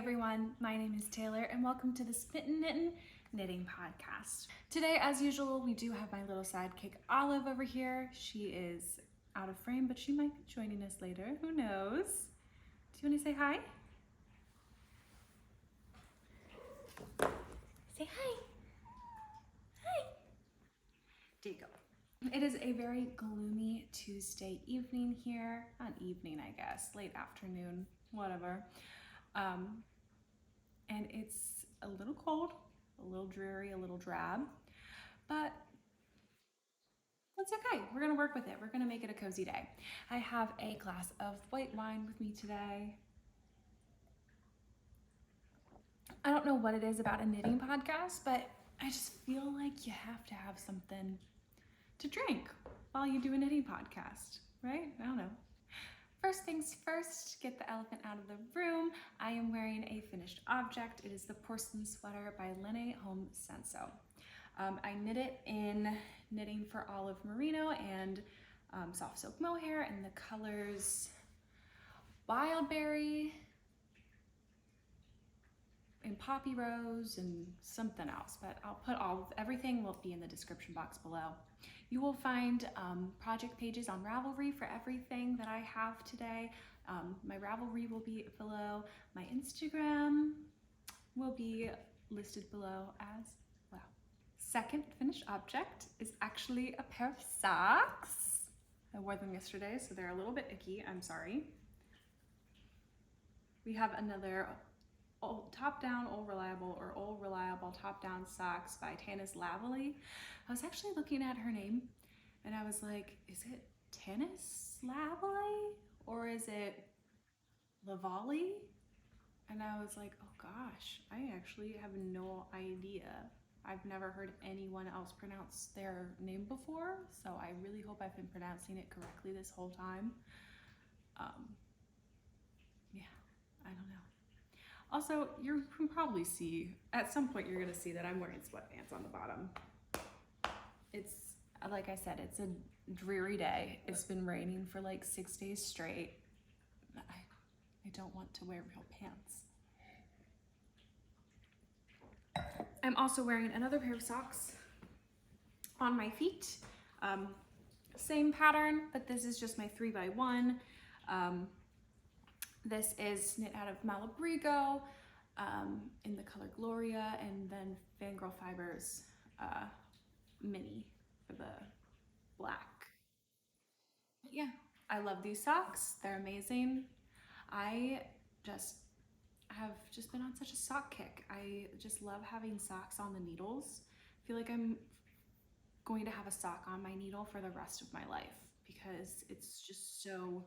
everyone, my name is Taylor and welcome to the Smitten Knitten Knitting Podcast. Today, as usual, we do have my little sidekick Olive over here. She is out of frame, but she might be joining us later, who knows? Do you want to say hi? Say hi. Hi. There you go. It is a very gloomy Tuesday evening here. Not evening, I guess, late afternoon, whatever. And it's a little cold, a little dreary, a little drab, but that's okay. We're gonna work with it. We're gonna make it a cozy day. I have a glass of white wine with me today. I don't know what it is about a knitting podcast, but I just feel like you have to have something to drink while you do a knitting podcast, right? I don't know. First things first, get the elephant out of the room. I am wearing a finished object. It is the Porcelain sweater by Lene, Holme. I knit it in Knitting for Olive Merino and soft silk mohair in the colors Wildberry and Poppy Rose and something else, but I'll put everything will be in the description box below. You will find project pages on Ravelry for everything that I have today. My Ravelry will be below. My Instagram will be listed below as well. Second finished object is actually a pair of socks. I wore them yesterday, so they're a little bit icky, I'm sorry. We have another Topdown All Reliable Topdown socks by Tanis Lavallee. I was actually looking at her name and I was like, is it Tanis Lavallee or is it Lavallee? And I was like, oh gosh, I actually have no idea. I've never heard anyone else pronounce their name before, so I really hope I've been pronouncing it correctly this whole time. Yeah, I don't know. Also, you can probably see, at some point you're gonna see that I'm wearing sweatpants on the bottom. It's, like I said, it's a dreary day. It's been raining for like 6 days straight. I don't want to wear real pants. I'm also wearing another pair of socks on my feet. Same pattern, but this is just my 3x1. This is knit out of Malabrigo in the color Gloria, and then Fangirl Fibers mini for the black. But yeah, I love these socks. They're amazing. I have just been on such a sock kick. I just love having socks on the needles. I feel like I'm going to have a sock on my needle for the rest of my life because it's just so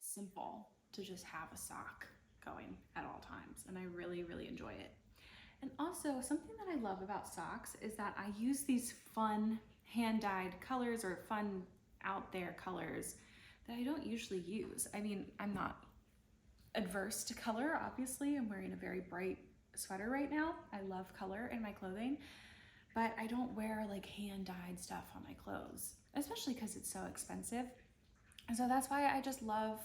simple to just have a sock going at all times, and I really, really enjoy it. And also, something that I love about socks is that I use these fun hand-dyed colors or fun out there colors that I don't usually use. I mean, I'm not adverse to color, obviously. I'm wearing a very bright sweater right now. I love color in my clothing, but I don't wear like hand-dyed stuff on my clothes, especially because it's so expensive. And so that's why I just love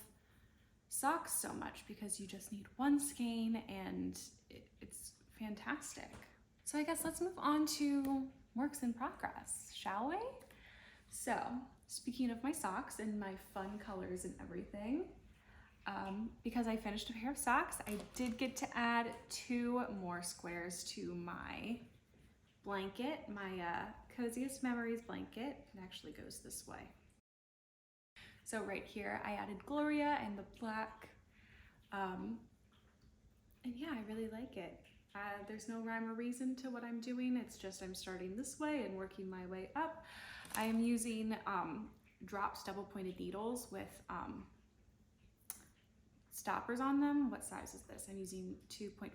socks so much, because you just need one skein and it's fantastic. So I guess let's move on to works in progress, shall we? So speaking of my socks and my fun colors and everything, because I finished a pair of socks, I did get to add 2 more squares to my blanket, my Coziest Memories blanket. It actually goes this way. So right here, I added Gloria and the black, and yeah, I really like it. There's no rhyme or reason to what I'm doing. It's just I'm starting this way and working my way up. I am using drops double pointed needles with stoppers on them. What size is this? I'm using 2.5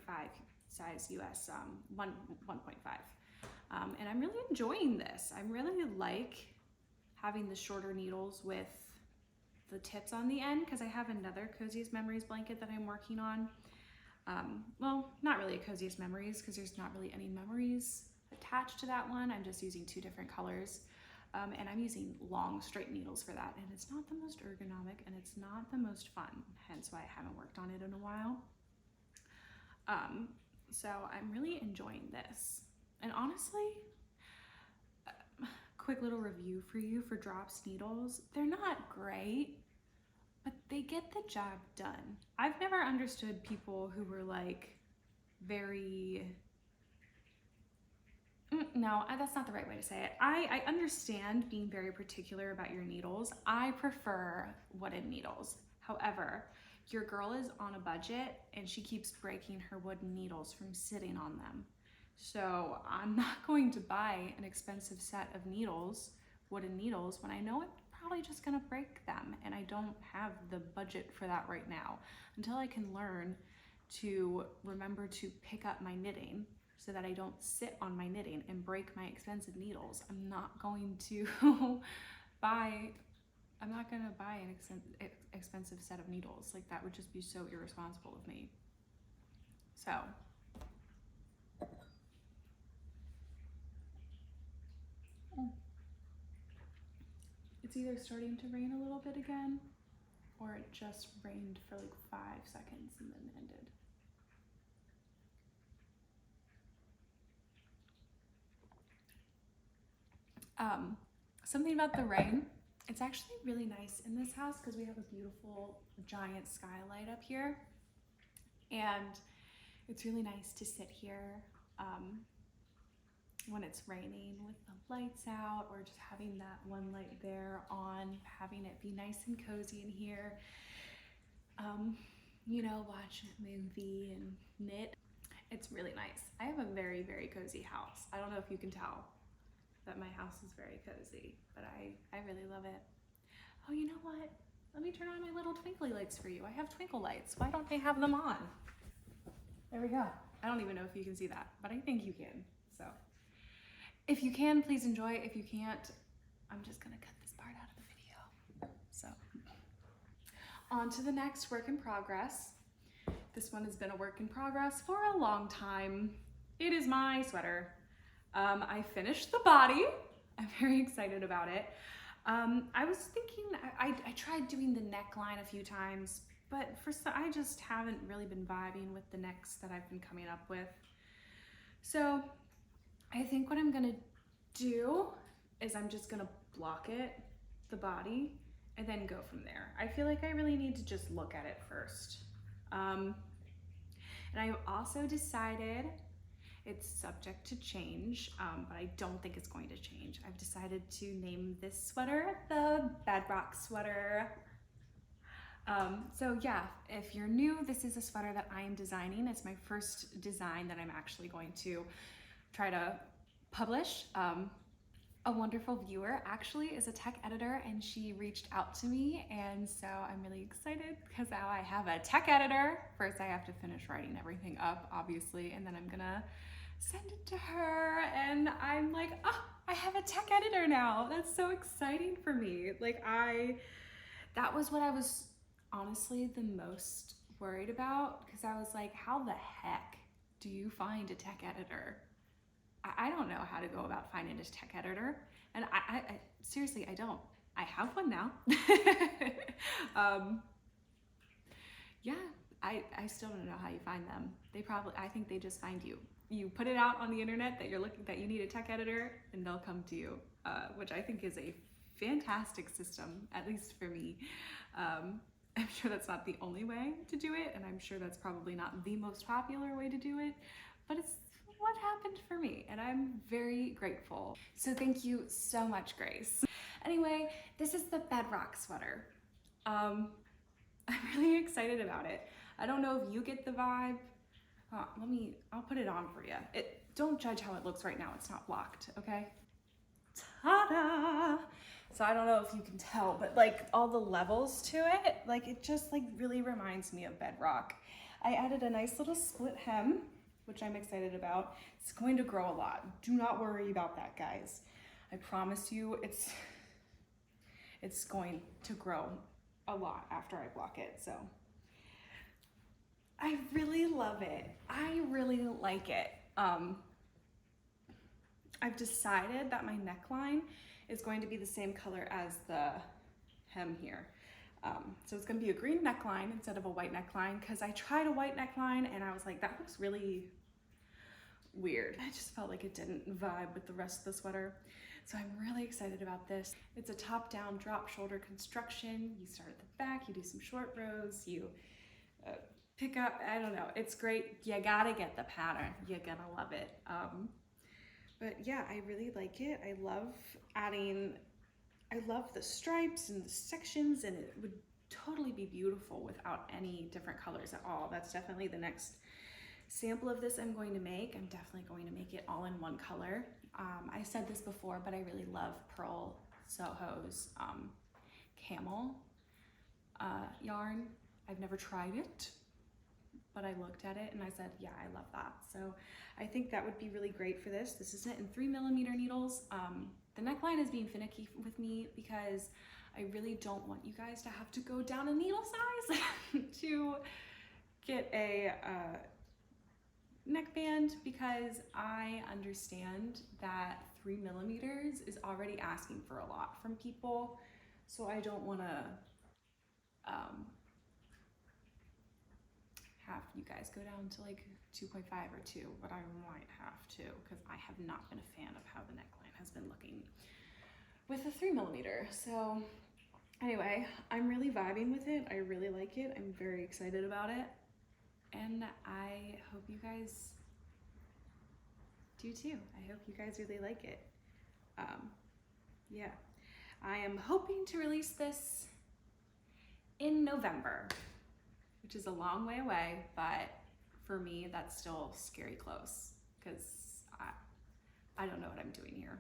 size US 1.5. And I'm really enjoying this. I really like having the shorter needles with the tips on the end, because I have another Coziest Memories blanket that I'm working on. Well, not really a Coziest Memories, because there's not really any memories attached to that one. I'm just using 2 different colors. And I'm using long straight needles for that, and it's not the most ergonomic and it's not the most fun, hence why I haven't worked on it in a while. So I'm really enjoying this. And honestly, quick little review for you for Drops needles. They're not great, but they get the job done. I've never understood people who were like very, no, that's not the right way to say it. I understand being very particular about your needles. I prefer wooden needles. However, your girl is on a budget and she keeps breaking her wooden needles from sitting on them. So I'm not going to buy an expensive set of needles, wooden needles, when I know it's probably just gonna break them, and I don't have the budget for that right now. Until I can learn to remember to pick up my knitting so that I don't sit on my knitting and break my expensive needles, I'm not going to buy an expensive set of needles. Like, that would just be so irresponsible of me. So it's either starting to rain a little bit again, or it just rained for like 5 seconds and then ended. Something about the rain, it's actually really nice in this house because we have a beautiful giant skylight up here, and it's really nice to sit here when it's raining with the lights out, or just having that one light there on, having it be nice and cozy in here. You know, watch a movie and knit. It's really nice. I have a very, very cozy house. I don't know if you can tell that my house is very cozy, but I really love it. Oh, you know what? Let me turn on my little twinkly lights for you. I have twinkle lights. Why don't they have them on? There we go. I don't even know if you can see that, but I think you can. So if you can, please enjoy. If you can't, I'm just gonna cut this part out of the video. So on to the next work in progress. This one has been a work in progress for a long time. It is my sweater. I finished the body. I'm very excited about it. I was thinking, I tried doing the neckline a few times, but I just haven't really been vibing with the necks that I've been coming up with. So I think what I'm gonna do is I'm just gonna block it, the body, and then go from there. I feel like I really need to just look at it first. And I've also decided, it's subject to change, but I don't think it's going to change. I've decided to name this sweater the Bedrock sweater. So yeah, if you're new, this is a sweater that I am designing. It's my first design that I'm actually going to try to publish. A wonderful viewer actually is a tech editor, and she reached out to me, and so I'm really excited because now I have a tech editor. First I have to finish writing everything up, obviously, and then I'm gonna send it to her, and I'm like, oh, I have a tech editor now. That's so exciting for me. Like, that was what I was honestly the most worried about, because I was like, how the heck do you find a tech editor? I don't know how to go about finding a tech editor, and I seriously, I don't. I have one now. Yeah, I still don't know how you find them. I think they just find you. You put it out on the internet that that you need a tech editor, and they'll come to you, which I think is a fantastic system, at least for me. I'm sure that's not the only way to do it, and I'm sure that's probably not the most popular way to do it, but it's what happened for me, and I'm very grateful. So thank you so much, Grace. Anyway, this is the Bedrock sweater. I'm really excited about it. I don't know if you get the vibe. I'll put it on for you. Don't judge how it looks right now. It's not blocked, okay? Ta-da! So I don't know if you can tell, but like all the levels to it, like it just like really reminds me of Bedrock. I added a nice little split hem, which I'm excited about. It's going to grow a lot. Do not worry about that, guys. I promise you it's going to grow a lot after I block it, so. I really love it. I really like it. I've decided that my neckline is going to be the same color as the hem here. So it's gonna be a green neckline instead of a white neckline, because I tried a white neckline and I was like, that looks really weird. I just felt like it didn't vibe with the rest of the sweater. So I'm really excited about this. It's a top-down drop shoulder construction. You start at the back, you do some short rows, you pick up, I don't know, it's great. You gotta get the pattern. You're gonna love it. But yeah, I really like it. I love the stripes and the sections, and it would totally be beautiful without any different colors at all. That's definitely the next sample of this I'm going to make. I'm definitely going to make it all in one color. I said this before, but I really love Pearl Soho's camel yarn. I've never tried it, but I looked at it and I said, yeah, I love that. So I think that would be really great for this. This is knit in 3mm needles. The neckline is being finicky with me because I really don't want you guys to have to go down a needle size to get a neckband, because I understand that 3mm is already asking for a lot from people. So I don't want to have you guys go down to like 2.5 or 2, but I might have to, because I have not been a fan of how the neckline has been looking with a 3mm. So anyway, I'm really vibing with it. I really like it. I'm very excited about it. And I hope you guys do too. I hope you guys really like it. Yeah, I am hoping to release this in November, which is a long way away, but for me, that's still scary close, because I don't know what I'm doing here.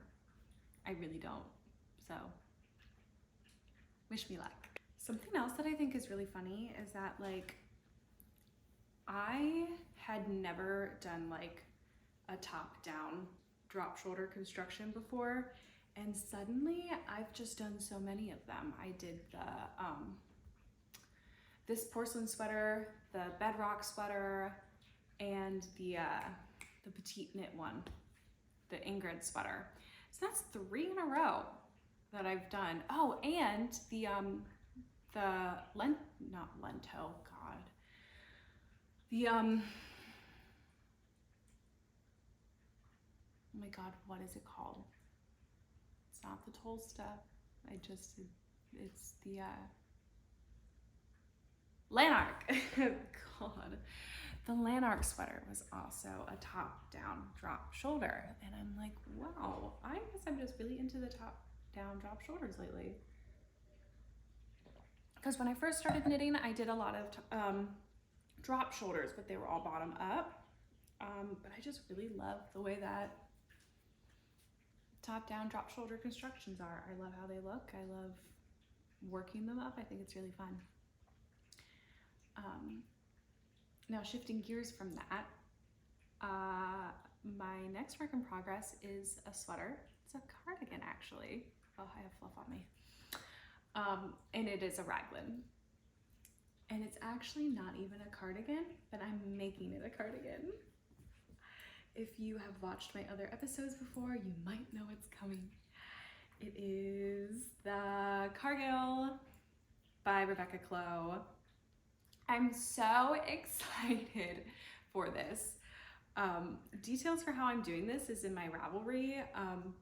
I really don't. So wish me luck. Something else that I think is really funny is that, like, I had never done like a top-down drop shoulder construction before, and suddenly I've just done so many of them. I did the this porcelain sweater, the bedrock sweater, and the petite knit one, the Ingrid sweater. So that's 3 in a row that I've done. Oh, and the not lento, God. The oh my God, what is it called? It's not the toll stuff. It's the Lanark. God. The Lanark sweater was also a top-down drop shoulder. And I'm like, wow, I guess I'm just really into the top-down drop shoulders lately. Because when I first started knitting, I did a lot of drop shoulders, but they were all bottom up. But I just really love the way that top-down drop shoulder constructions are. I love how they look. I love working them up. I think it's really fun. Now shifting gears from that, my next work in progress is a sweater. It's a cardigan, actually. Oh, I have fluff on me. And it is a raglan. And it's actually not even a cardigan, but I'm making it a cardigan. If you have watched my other episodes before, you might know it's coming. It is the Cargill by Rebecca Clow. I'm so excited for this. Details for how I'm doing this is in my Ravelry,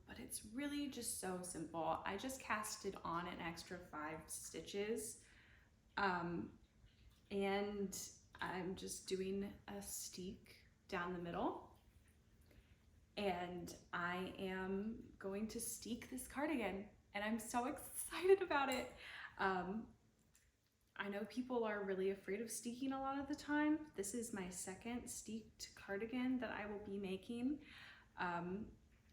but it's really just so simple. I just casted on an extra 5 stitches, and I'm just doing a steek down the middle, and I am going to steek this cardigan, and I'm so excited about it. I know people are really afraid of steeking a lot of the time. This is my second steeked cardigan that I will be making.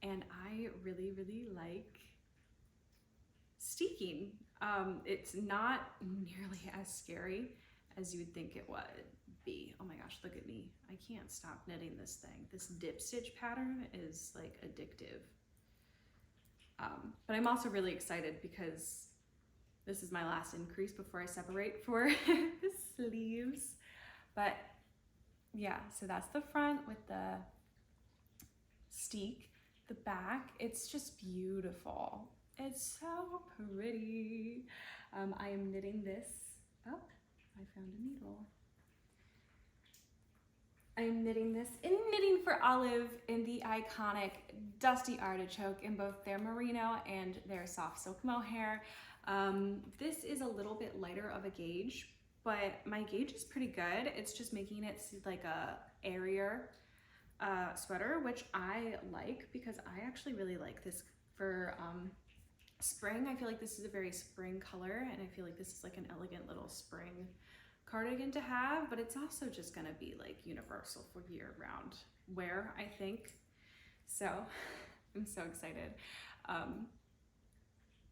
And I really, really like steeking. It's not nearly as scary as you would think it would be. Oh my gosh, look at me. I can't stop knitting this thing. This dip stitch pattern is like addictive. But I'm also really excited because this is my last increase before I separate for the sleeves. But yeah, so that's the front with the steek. The back, it's just beautiful. It's so pretty. I am knitting this. Oh, I found a needle. I'm knitting this in Knitting for Olive in the iconic Dusty Artichoke in both their Merino and their soft silk mohair. This is a little bit lighter of a gauge, but my gauge is pretty good. It's just making it like a airier sweater, which I like because I actually really like this for spring. I feel like this is a very spring color, and I feel like this is like an elegant little spring cardigan to have, but it's also just gonna be like universal for year-round wear, I think. So I'm so excited.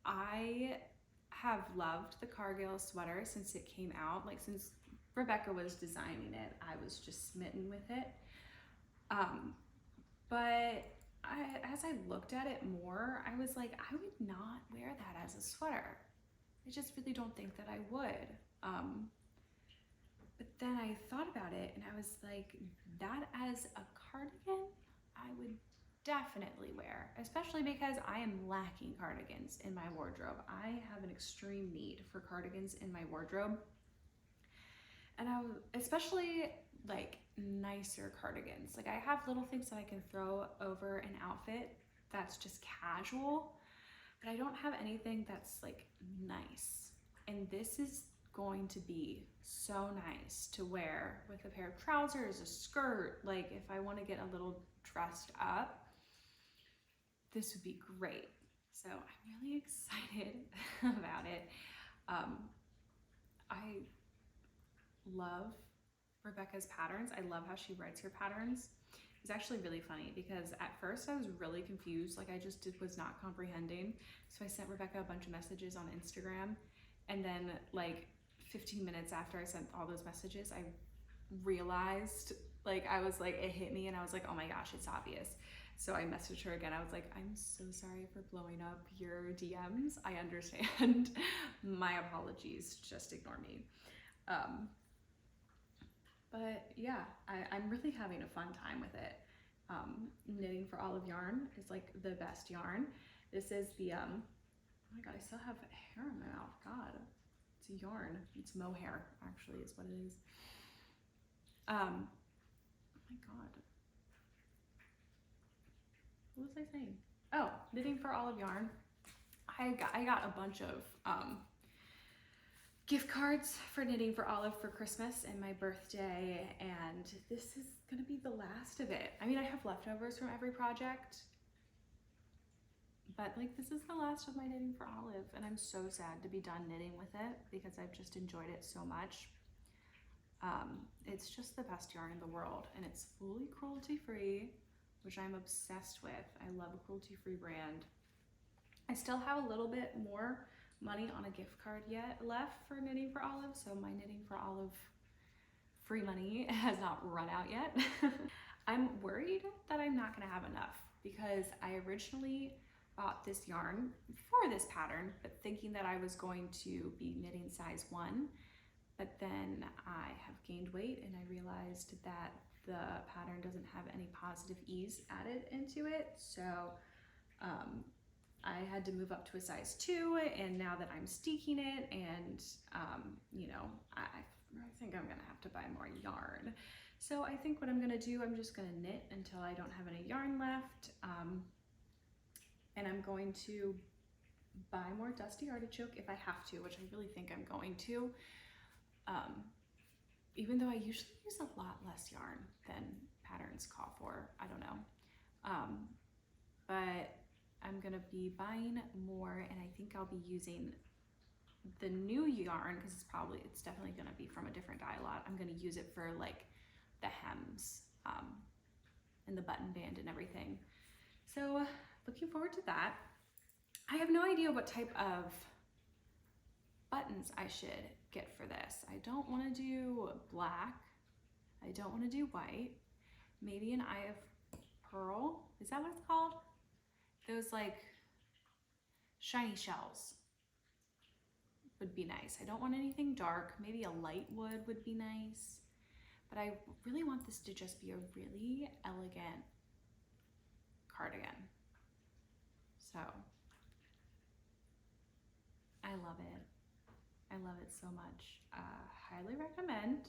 I have loved the Cargill sweater since it came out. Like since Rebecca was designing it, I was just smitten with it. But as I looked at it more, I was like, I would not wear that as a sweater. I just really don't think that I would. But then I thought about it and I was like, that as a cardigan, I would definitely wear, especially because I am lacking cardigans in my wardrobe. I have an extreme need for cardigans in my wardrobe. And especially like nicer cardigans. Like I have little things that I can throw over an outfit that's just casual, but I don't have anything that's like nice. And this is going to be so nice to wear with a pair of trousers, a skirt. Like if I want to get a little dressed up, this would be great. So I'm really excited about it. I love Rebecca's patterns. I love how she writes her patterns. It's actually really funny because at first I was really confused. Like I just was not comprehending. So I sent Rebecca a bunch of messages on Instagram, and then like 15 minutes after I sent all those messages, I realized, like I was like, it hit me and I was like, oh my gosh, it's obvious. So I messaged her again. I was like, I'm so sorry for blowing up your DMs. I understand. My apologies. Just ignore me. But yeah, I'm really having a fun time with it. Knitting for Olive yarn is like the best yarn. This is the, oh my God, I still have hair in my mouth. God, it's a yarn. It's Mohair, actually, is what it is. Oh my God. What was I saying? Oh, Knitting for Olive yarn. I got a bunch of gift cards for Knitting for Olive for Christmas and my birthday, and this is gonna be the last of it. I mean, I have leftovers from every project, but like this is the last of my Knitting for Olive, and I'm so sad to be done knitting with it because I've just enjoyed it so much. It's just the best yarn in the world, and it's fully cruelty-free, which I'm obsessed with. I love a cruelty-free brand. I still have a little bit more money on a gift card left for Knitting for Olive, so my Knitting for Olive free money has not run out yet. I'm worried that I'm not gonna have enough because I originally bought this yarn for this pattern, but thinking that I was going to be knitting size 1, but then I have gained weight and I realized that the pattern doesn't have any positive ease added into it, so I had to move up to a size 2, and now that I'm steeking it and you know, I think I'm gonna have to buy more yarn. So I think what I'm gonna do, I'm just gonna knit until I don't have any yarn left, and I'm going to buy more Dusty Artichoke if I have to, which I really think I'm going to, even though I usually use a lot less yarn than patterns call for. I don't know, but I'm gonna be buying more, and I think I'll be using the new yarn because it's definitely gonna be from a different dye lot. I'm gonna use it for like the hems and the button band and everything. So looking forward to that. I have no idea what type of buttons I should get for this. I don't want to do black. I don't want to do white. Maybe an Eye of Pearl. Is that what it's called? Those like shiny shells would be nice. I don't want anything dark. Maybe a light would be nice. But I really want this to just be a really elegant cardigan. So I love it. I love it so much. Highly recommend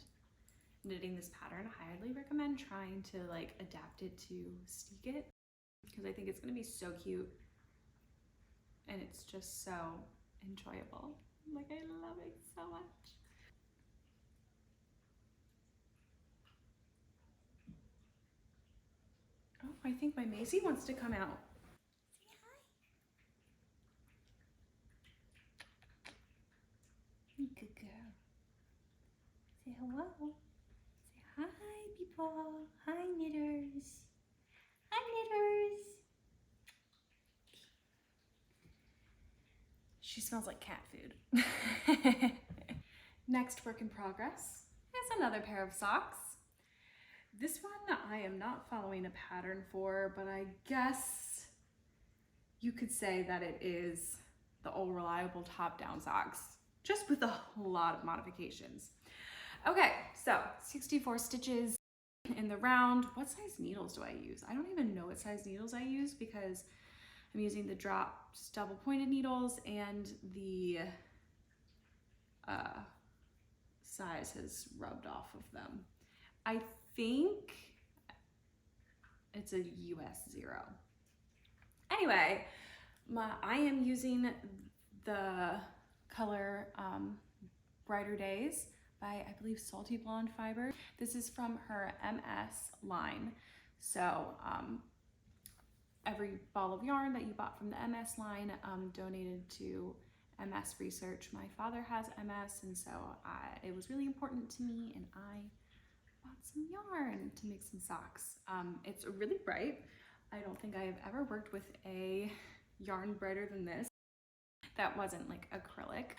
knitting this pattern. Highly recommend trying to like adapt it to steek it, because I think it's gonna be so cute and it's just so enjoyable. Like, I love it so much. Oh, I think my Maisie wants to come out. Say hi. Good girl. Say hello. Say hi, people. Hi, knitters. Hi, knitters. She smells like cat food. Next work in progress is another pair of socks. This one I am not following a pattern for, but I guess you could say that it is the old reliable top-down socks, just with a whole lot of modifications. Okay, so 64 stitches in the round. What size needles do I use? I don't even know what size needles I use because I'm using the dropped double pointed needles, and the size has rubbed off of them. I think it's a US 0. Anyway, I am using the color Brighter Days by, I believe, Salty Blonde Fiber. This is from her MS line. So every ball of yarn that you bought from the MS line donated to MS research. My father has MS, and so it was really important to me, and I bought some yarn to make some socks. It's really bright. I don't think I have ever worked with a yarn brighter than this that wasn't like acrylic,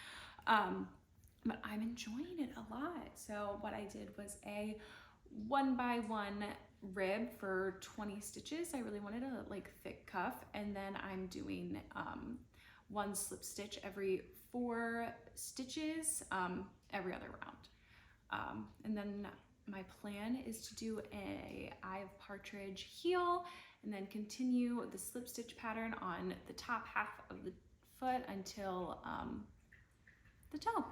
but I'm enjoying it a lot. So what I did was a 1x1 rib for 20 stitches. I really wanted a like thick cuff, and then I'm doing one slip stitch every 4 stitches every other round, and then my plan is to do a Eye of Partridge heel and then continue the slip stitch pattern on the top half of the foot until the toe.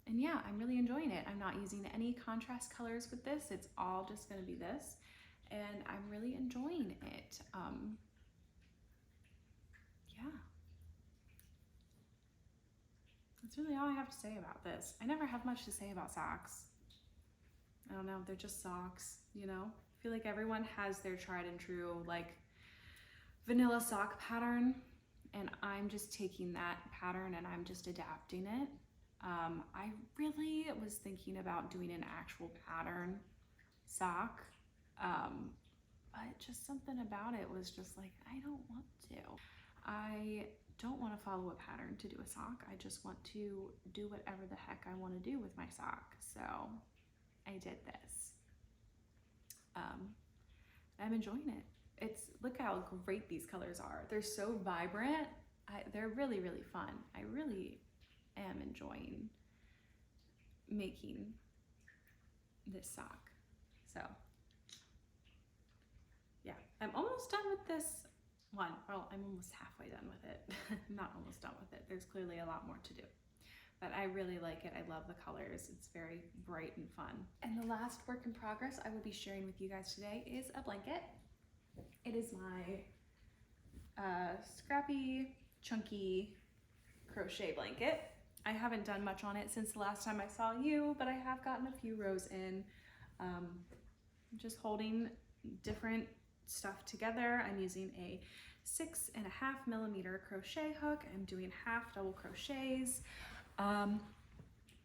And yeah, I'm really enjoying it. I'm not using any contrast colors with this. It's all just gonna be this, and I'm really enjoying it. Yeah. That's really all I have to say about this. I never have much to say about socks. I don't know, they're just socks, you know? I feel like everyone has their tried and true like vanilla sock pattern, and I'm just taking that pattern and I'm just adapting it. I really was thinking about doing an actual pattern sock, but just something about it was just like, I don't want to. I don't want to follow a pattern to do a sock. I just want to do whatever the heck I want to do with my sock. So I did this. I'm enjoying it. Look how great these colors are. They're so vibrant. They're really, really fun. I really am enjoying making this sock. So yeah, I'm almost done with this one. Well, I'm almost halfway done with it. I'm not almost done with it. There's clearly a lot more to do, but I really like it. I love the colors. It's very bright and fun. And the last work in progress I will be sharing with you guys today is a blanket. It is my Scrappy Chunky crochet blanket. I haven't done much on it since the last time I saw you, but I have gotten a few rows in. Just holding different stuff together. I'm using a 6.5 millimeter crochet hook. I'm doing half double crochets, and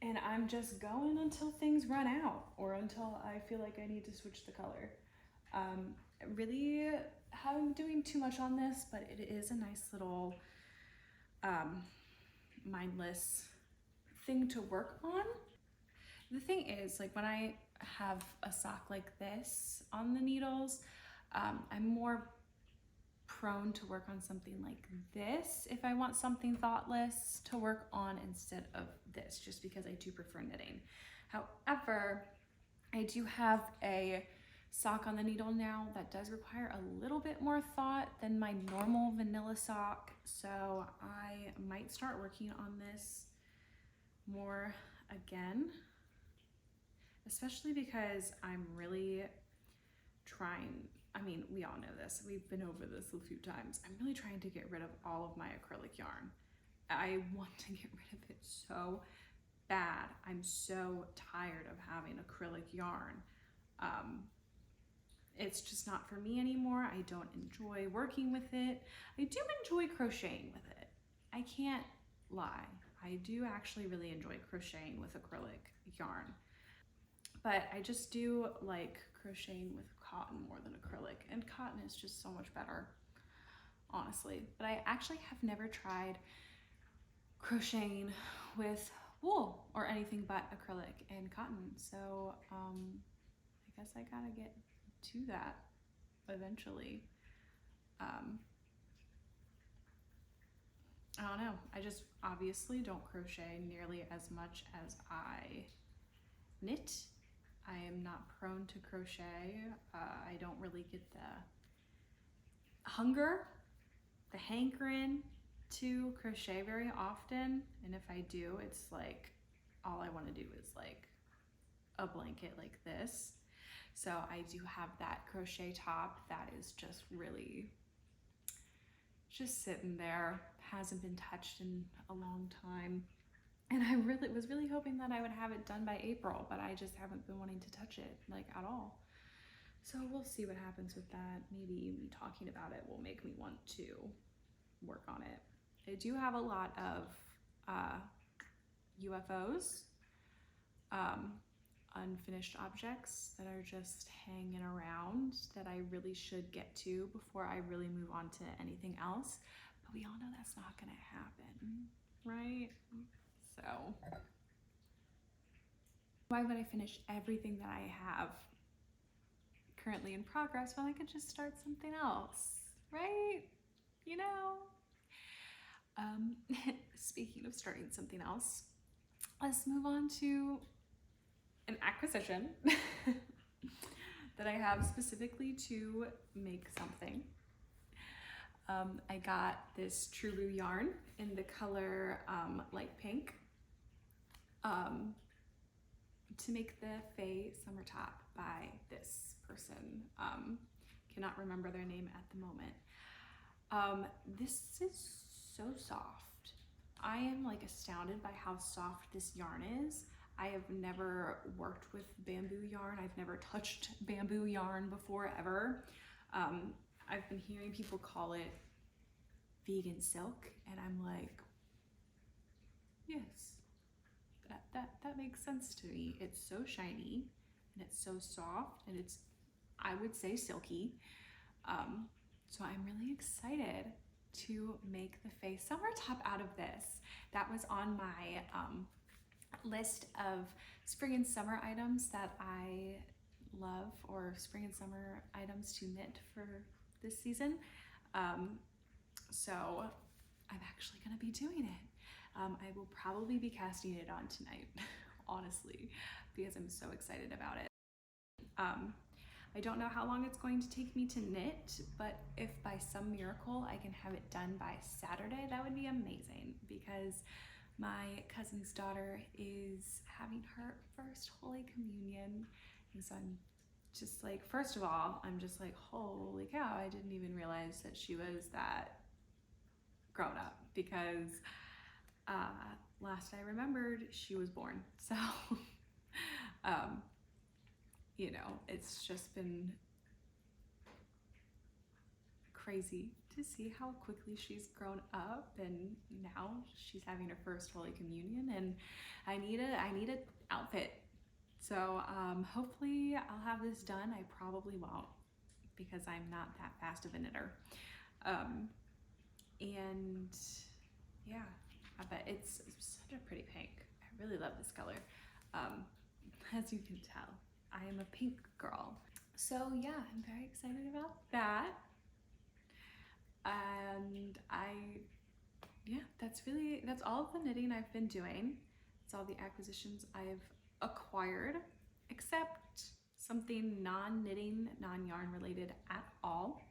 I'm just going until things run out or until I feel like I need to switch the color. Really haven't doing too much on this, but it is a nice little mindless thing to work on. The thing is, like, when I have a sock like this on the needles, I'm more prone to work on something like this if I want something thoughtless to work on instead of this, just because I do prefer knitting. However, I do have a sock on the needle now that does require a little bit more thought than my normal vanilla sock. So I might start working on this more again, especially because I'm really trying, I mean, we all know this, we've been over this a few times. I'm really trying to get rid of all of my acrylic yarn. I want to get rid of it so bad. I'm so tired of having acrylic yarn. It's just not for me anymore. I don't enjoy working with it. I do enjoy crocheting with it. I can't lie. I do actually really enjoy crocheting with acrylic yarn. But I just do like crocheting with cotton more than acrylic, and cotton is just so much better, honestly. But I actually have never tried crocheting with wool or anything but acrylic and cotton. So I guess I gotta get to that eventually. I don't know. I just obviously don't crochet nearly as much as I knit. I am not prone to crochet. I don't really get the hunger, the hankering to crochet very often. And if I do, it's like all I want to do is like a blanket like this. So I do have that crochet top that is just really just sitting there, hasn't been touched in a long time. And I was really hoping that I would have it done by April, but I just haven't been wanting to touch it like at all. So we'll see what happens with that. Maybe me talking about it will make me want to work on it. I do have a lot of UFOs, unfinished objects that are just hanging around that I really should get to before I really move on to anything else. But we all know that's not gonna happen, right? So why would I finish everything that I have currently in progress when I could just start something else, right? You know? Speaking of starting something else, let's move on to an acquisition that I have specifically to make something. I got this True Blue yarn in the color light pink to make the Faye Summer Top by this person. Cannot remember their name at the moment. This is so soft. I am like astounded by how soft this yarn is. I have never worked with bamboo yarn. I've never touched bamboo yarn before, ever. I've been hearing people call it vegan silk, and I'm like, yes, that makes sense to me. It's so shiny, and it's so soft, and it's, I would say, silky. So I'm really excited to make the Faye Summer Top out of this. That was on my list of spring and summer items that I love, or spring and summer items to knit for this season. So I'm actually gonna be doing it. I will probably be casting it on tonight, honestly, because I'm so excited about it. I don't know how long it's going to take me to knit, but if by some miracle I can have it done by Saturday, that would be amazing, because my cousin's daughter is having her first Holy Communion, and so I'm just like, first of all, I'm just like, holy cow, I didn't even realize that she was that grown up, because last I remembered, she was born. So, you know, it's just been crazy to see how quickly she's grown up, and now she's having her first Holy Communion, and I need an outfit. So hopefully I'll have this done. I probably won't, because I'm not that fast of a knitter. And yeah, but it's such a pretty pink. I really love this color. As you can tell, I am a pink girl. So yeah, I'm very excited about that. And that's all of the knitting I've been doing. It's all the acquisitions I've acquired, except something non-knitting, non-yarn related at all.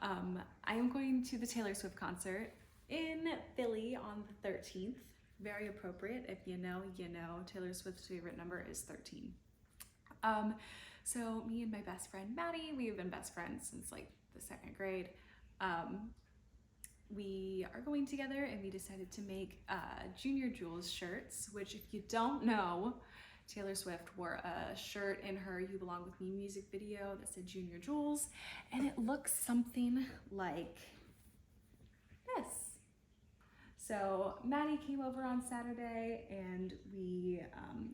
I am going to the Taylor Swift concert in Philly on the 13th. Very appropriate. If you know, you know. Taylor Swift's favorite number is 13. So me and my best friend Maddie, we have been best friends since like the 2nd grade. We are going together, and we decided to make Junior Jules shirts, which, if you don't know, Taylor Swift wore a shirt in her You Belong With Me music video that said Junior Jules, and it looks something like this. So Maddie came over on Saturday, and we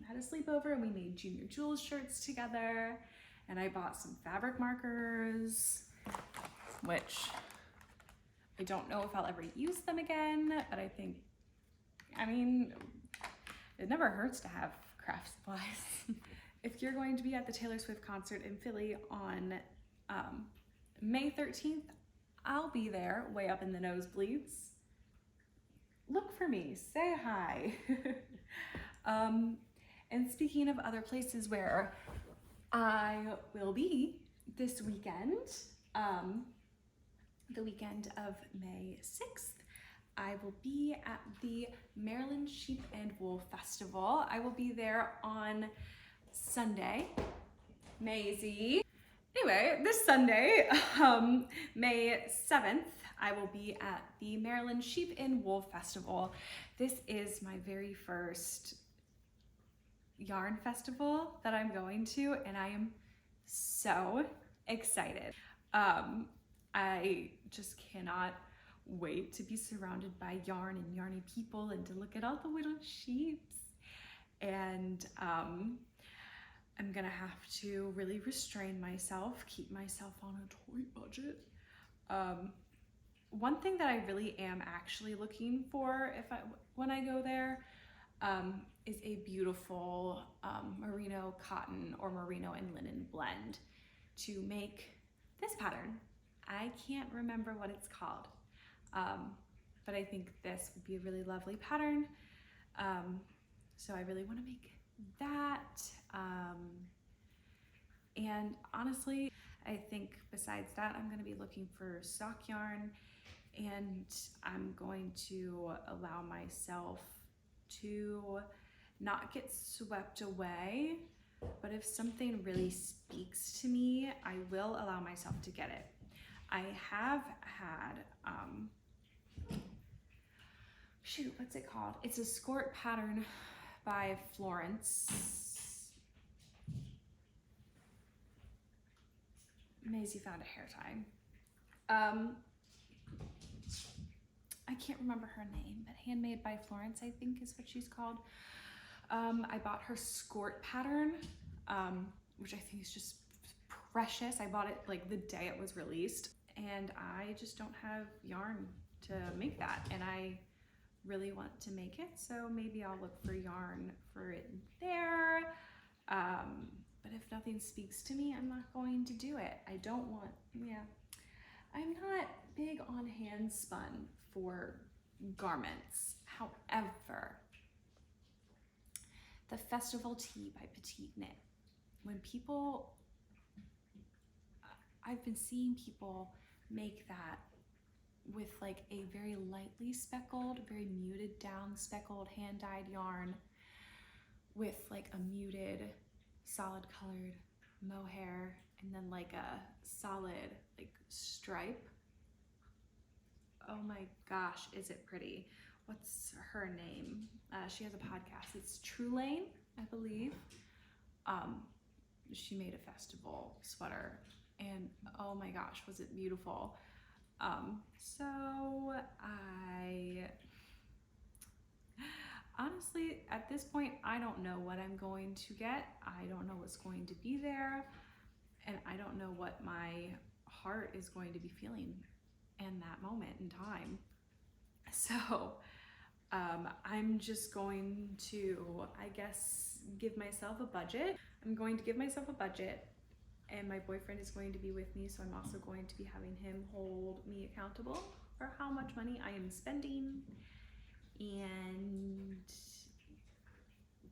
had a sleepover, and we made Junior Jules shirts together, and I bought some fabric markers, which I don't know if I'll ever use them again, but I mean, it never hurts to have craft supplies. If you're going to be at the Taylor Swift concert in Philly on May 13th, I'll be there way up in the nosebleeds. Look for me, say hi. And speaking of other places where I will be this weekend, the weekend of May 6th, I will be at the Maryland Sheep and Wool Festival. I will be there on Sunday, Maisie. Anyway, this Sunday, May 7th, I will be at the Maryland Sheep and Wool Festival. This is my very first yarn festival that I'm going to, and I am so excited. I just cannot wait to be surrounded by yarn and yarny people and to look at all the little sheeps. And I'm gonna have to really restrain myself, keep myself on a toy budget. One thing that I really am actually looking for when I go there is a beautiful merino cotton or merino and linen blend to make this pattern. I can't remember what it's called, but I think this would be a really lovely pattern. So I really want to make that. And honestly, I think besides that, I'm going to be looking for stock yarn, and I'm going to allow myself to not get swept away, but if something really speaks to me, I will allow myself to get it. I have had, shoot, what's it called? It's a skirt pattern by Florence. Maisie found a hair tie. I can't remember her name, but Handmade by Florence, I think is what she's called. I bought her skirt pattern, which I think is just precious. I bought it like the day it was released, and I just don't have yarn to make that, and I really want to make it, so maybe I'll look for yarn for it there. But if nothing speaks to me, I'm not going to do it. I don't want, I'm not big on hand spun for garments. However, the Festival Tee by Petite Knit, when people, I've been seeing people make that with like a very lightly speckled, very muted down speckled hand-dyed yarn with like a muted solid colored mohair and then like a solid like stripe. Oh my gosh, is it pretty? What's her name? She has a podcast. It's Lene, I believe. She made a festival sweater, and oh my gosh, was it beautiful. So I honestly, at this point, I don't know what I'm going to get. I don't know what's going to be there, and I don't know what my heart is going to be feeling in that moment in time. So I'm just going to, I guess, give myself a budget. I'm going to give myself a budget, and my boyfriend is going to be with me, so I'm also going to be having him hold me accountable for how much money I am spending, and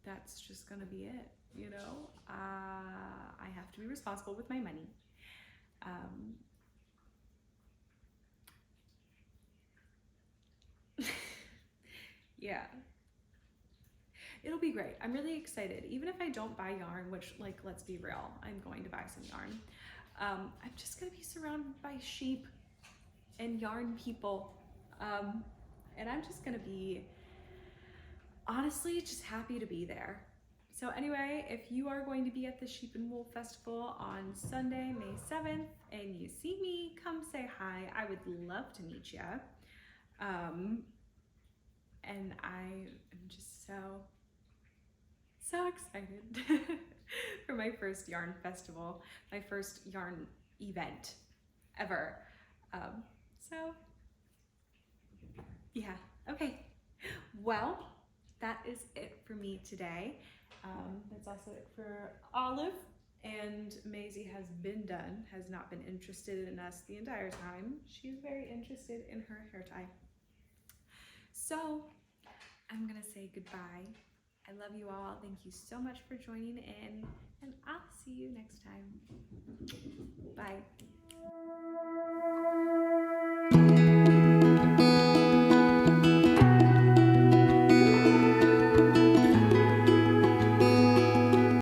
that's just gonna be it, you know? I to be responsible with my money. Yeah, it'll be great. I'm really excited. Even if I don't buy yarn, which, like, let's be real, I'm going to buy some yarn. I'm just gonna be surrounded by sheep and yarn people. And I'm just gonna be, honestly, just happy to be there. So anyway, if you are going to be at the Sheep and Wool Festival on Sunday, May 7th, and you see me, come say hi. I would love to meet you. And I am just so excited for my first yarn festival, my first yarn event ever. So yeah, okay. Well, that is it for me today. That's also it for Olive. And Maisie has not been interested in us the entire time. She's very interested in her hair tie. So I'm gonna say goodbye. I love you all. Thank you so much for joining in, and I'll see you next time.